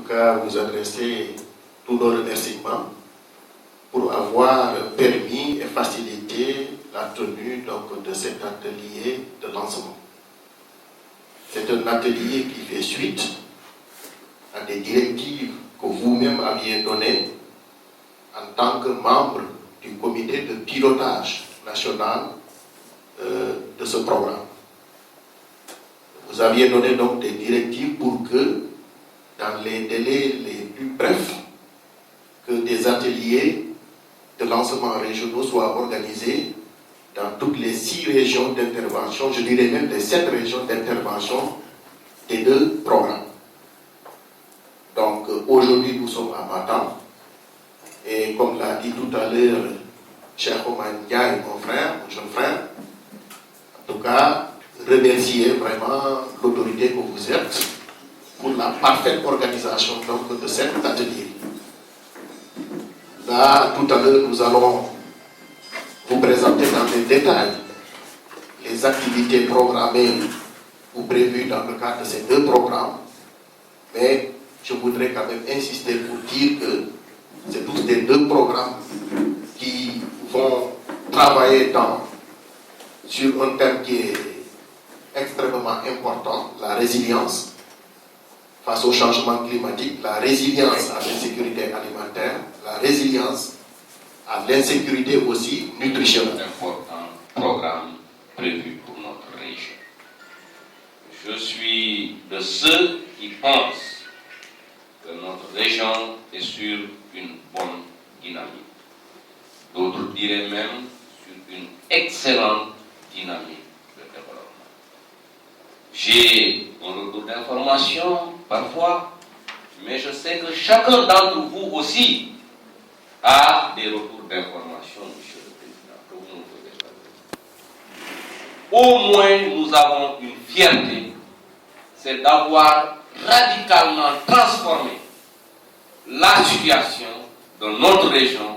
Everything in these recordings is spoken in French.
cas vous adresser tous nos remerciements pour avoir permis et facilité la tenue donc, de cet atelier de lancement. C'est un atelier qui fait suite à des directives que vous-même aviez données en tant que membre du comité de pilotage national de ce programme. Vous aviez donné donc des directives pour que, dans les délais les plus brefs, que des ateliers de lancement régionaux soient organisés dans toutes les 6 régions d'intervention, je dirais même les 7 régions d'intervention des 2 programmes. Donc aujourd'hui nous sommes à Matam, et comme l'a dit tout à l'heure Cheikh Oumar Ndiaye, mon frère, mon jeune frère, en tout cas, remercier vraiment l'autorité que vous êtes pour la parfaite organisation donc, de cet atelier. Là, tout à l'heure, nous allons vous présenter dans les détails les activités programmées ou prévues dans le cadre de ces 2 programmes. Mais je voudrais quand même insister pour dire que c'est tous ces 2 programmes qui vont travailler sur un thème qui est extrêmement important, la résilience face au changement climatique, la résilience à l'insécurité alimentaire, la résilience à l'insécurité aussi nutritionnelle. Important programme prévu pour notre région. Je suis de ceux qui pensent que notre région est sur une bonne dynamique. D'autres diraient même sur une excellente dynamique de développement. J'ai un retour d'information parfois, mais je sais que chacun d'entre vous aussi a des retours d'information, Monsieur le Président, que vous ne pouvez pas donner. Au moins, nous avons une fierté, c'est d'avoir radicalement transformé la situation de notre région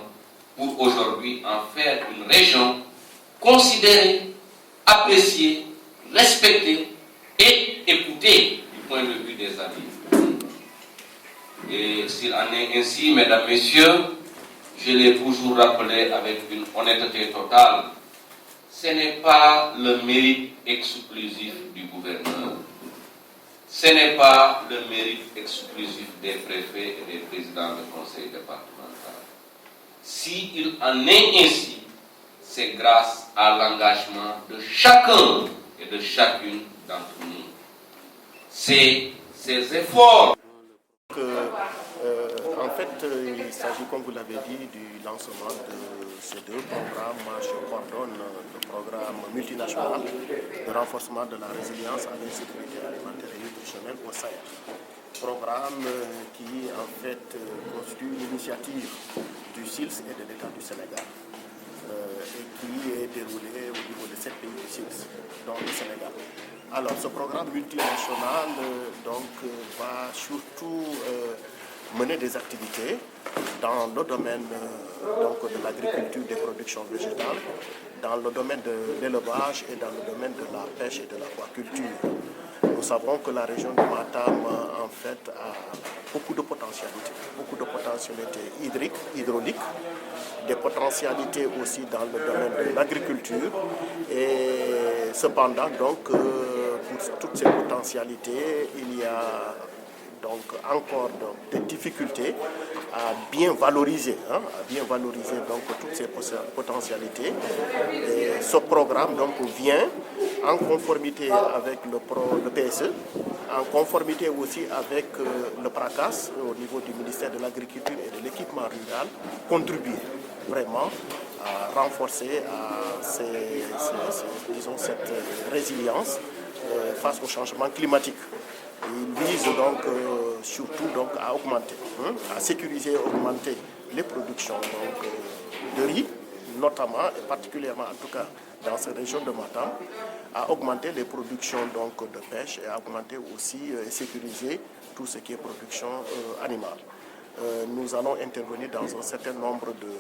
pour aujourd'hui en faire une région considérée, appréciée, respectée et écoutée du point de vue des amis. Et s'il en est ainsi, mesdames, messieurs, je l'ai toujours rappelé avec une honnêteté totale, ce n'est pas le mérite exclusif du gouverneur, ce n'est pas le mérite exclusif des préfets et des présidents de conseil départemental. S'il en est ainsi, c'est grâce à l'engagement de chacun et de chacune d'entre nous. C'est ces efforts. En fait, il s'agit, comme vous l'avez dit, du lancement de ces 2 programmes. Moi, je coordonne le programme multinational de renforcement de la résilience à l'insécurité alimentaire et nutritionnelle au Sahel. Programme qui, en fait, constitue l'initiative du SILS et de l'État du Sénégal et qui est déroulé au niveau de 7 pays du SILS, dont le Sénégal. Alors, ce programme multinational va surtout mener des activités dans le domaine de l'agriculture, des productions végétales, dans le domaine de l'élevage et dans le domaine de la pêche et de l'aquaculture. Nous savons que la région de Matam, en fait, a beaucoup de potentialités hydrauliques, des potentialités aussi dans le domaine de l'agriculture. Et cependant, donc, pour toutes ces potentialités, il y a donc encore des difficultés à bien valoriser, donc toutes ces potentialités. Et ce programme donc vient en conformité avec le PSE, en conformité aussi avec le PRACAS au niveau du ministère de l'Agriculture et de l'Équipement rural, contribuer vraiment à renforcer cette résilience face au changement climatique. Il vise donc surtout à augmenter, à sécuriser et augmenter les productions de riz, notamment et particulièrement en tout cas dans cette région de Matam, à augmenter les productions de pêche et à augmenter aussi et sécuriser tout ce qui est production animale. Nous allons intervenir dans un certain nombre de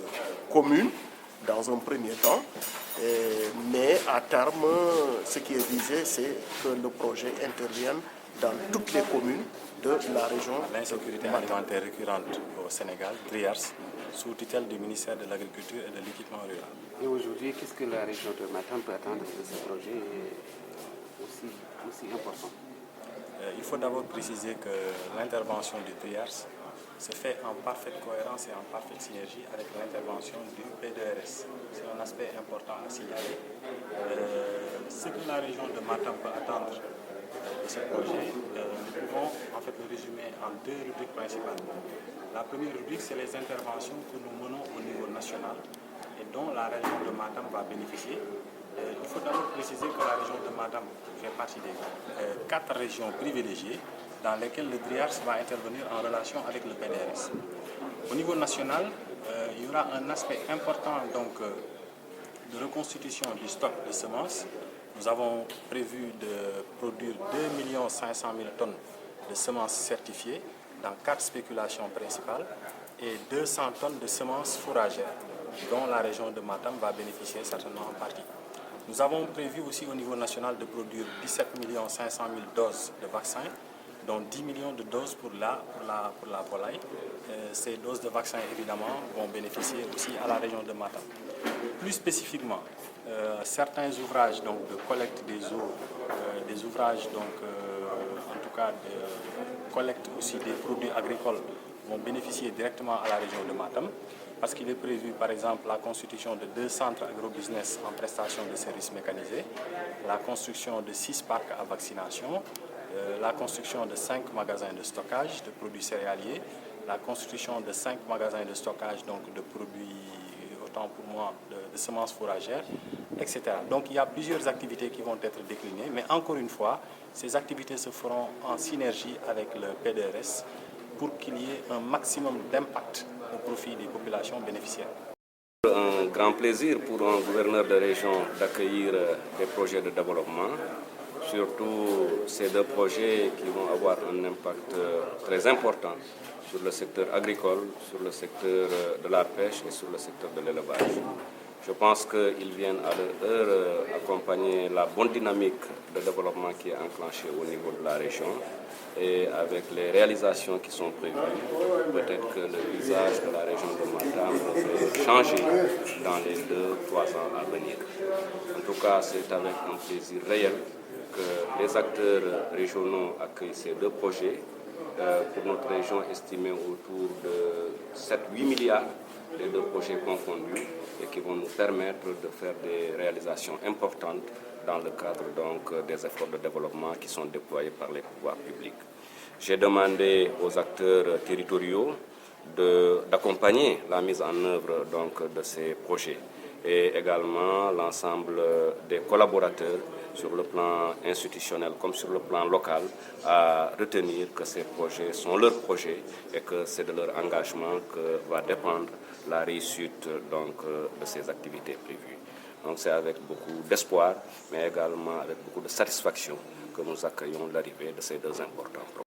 communes dans un premier temps, mais à terme, ce qui est visé, c'est que le projet intervienne dans toutes les communes de la région. L'insécurité alimentaire récurrente au Sénégal, DRIARS, sous tutelle du ministère de l'Agriculture et de l'Équipement rural. Et aujourd'hui, qu'est-ce que la région de Matam peut attendre de ce projet aussi important? Il faut d'abord préciser que l'intervention du DRIARS se fait en parfaite cohérence et en parfaite synergie avec l'intervention du PDRS. C'est un aspect important à signaler. Ce que la région de Matam peut attendre de ce projet, nous pouvons en fait le résumer en deux rubriques principales. La première rubrique, c'est les interventions que nous menons au niveau national et dont la région de Matam va bénéficier. Il faut d'abord préciser que la région de Matam fait partie des 4 régions privilégiées dans lesquelles le DRIARS va intervenir en relation avec le PDRS. Au niveau national, il y aura un aspect important donc, de reconstitution du stock de semences. Nous avons prévu de produire 2 500 000 tonnes de semences certifiées dans 4 spéculations principales et 200 tonnes de semences fourragères dont la région de Matam va bénéficier certainement en partie. Nous avons prévu aussi au niveau national de produire 17 500 000 doses de vaccins, dont 10 millions de doses pour la volaille. Ces doses de vaccins, évidemment, vont bénéficier aussi à la région de Matam. Plus spécifiquement, certains ouvrages donc, de collecte des eaux, des ouvrages donc, en tout cas de collecte aussi des produits agricoles vont bénéficier directement à la région de Matam, parce qu'il est prévu par exemple la constitution de 2 centres agrobusiness en prestation de services mécanisés, la construction de 6 parcs à vaccination, la construction de 5 magasins de stockage de produits céréaliers, la constitution de 5 magasins de stockage donc, de produits, autant pour moi, de semences fourragères, etc. Donc il y a plusieurs activités qui vont être déclinées, mais encore une fois, ces activités se feront en synergie avec le PDRS pour qu'il y ait un maximum d'impact au profit des populations bénéficiaires. Un grand plaisir pour un gouverneur de région d'accueillir des projets de développement, surtout ces 2 projets qui vont avoir un impact très important sur le secteur agricole, sur le secteur de la pêche et sur le secteur de l'élevage. Je pense qu'ils viennent à leur heure accompagner la bonne dynamique de développement qui est enclenchée au niveau de la région. Et avec les réalisations qui sont prévues, peut-être que le visage de la région de Matam devrait changer dans les 2-3 ans à venir. En tout cas, c'est avec un plaisir réel que les acteurs régionaux accueillent ces 2 projets pour notre région estimée autour de 7-8 milliards, les 2 projets confondus, et qui vont nous permettre de faire des réalisations importantes dans le cadre donc, des efforts de développement qui sont déployés par les pouvoirs publics. J'ai demandé aux acteurs territoriaux d'accompagner la mise en œuvre donc, de ces projets et également l'ensemble des collaborateurs sur le plan institutionnel comme sur le plan local à retenir que ces projets sont leurs projets et que c'est de leur engagement que va dépendre la réussite donc, de ces activités prévues. Donc c'est avec beaucoup d'espoir, mais également avec beaucoup de satisfaction que nous accueillons l'arrivée de ces 2 importants projets.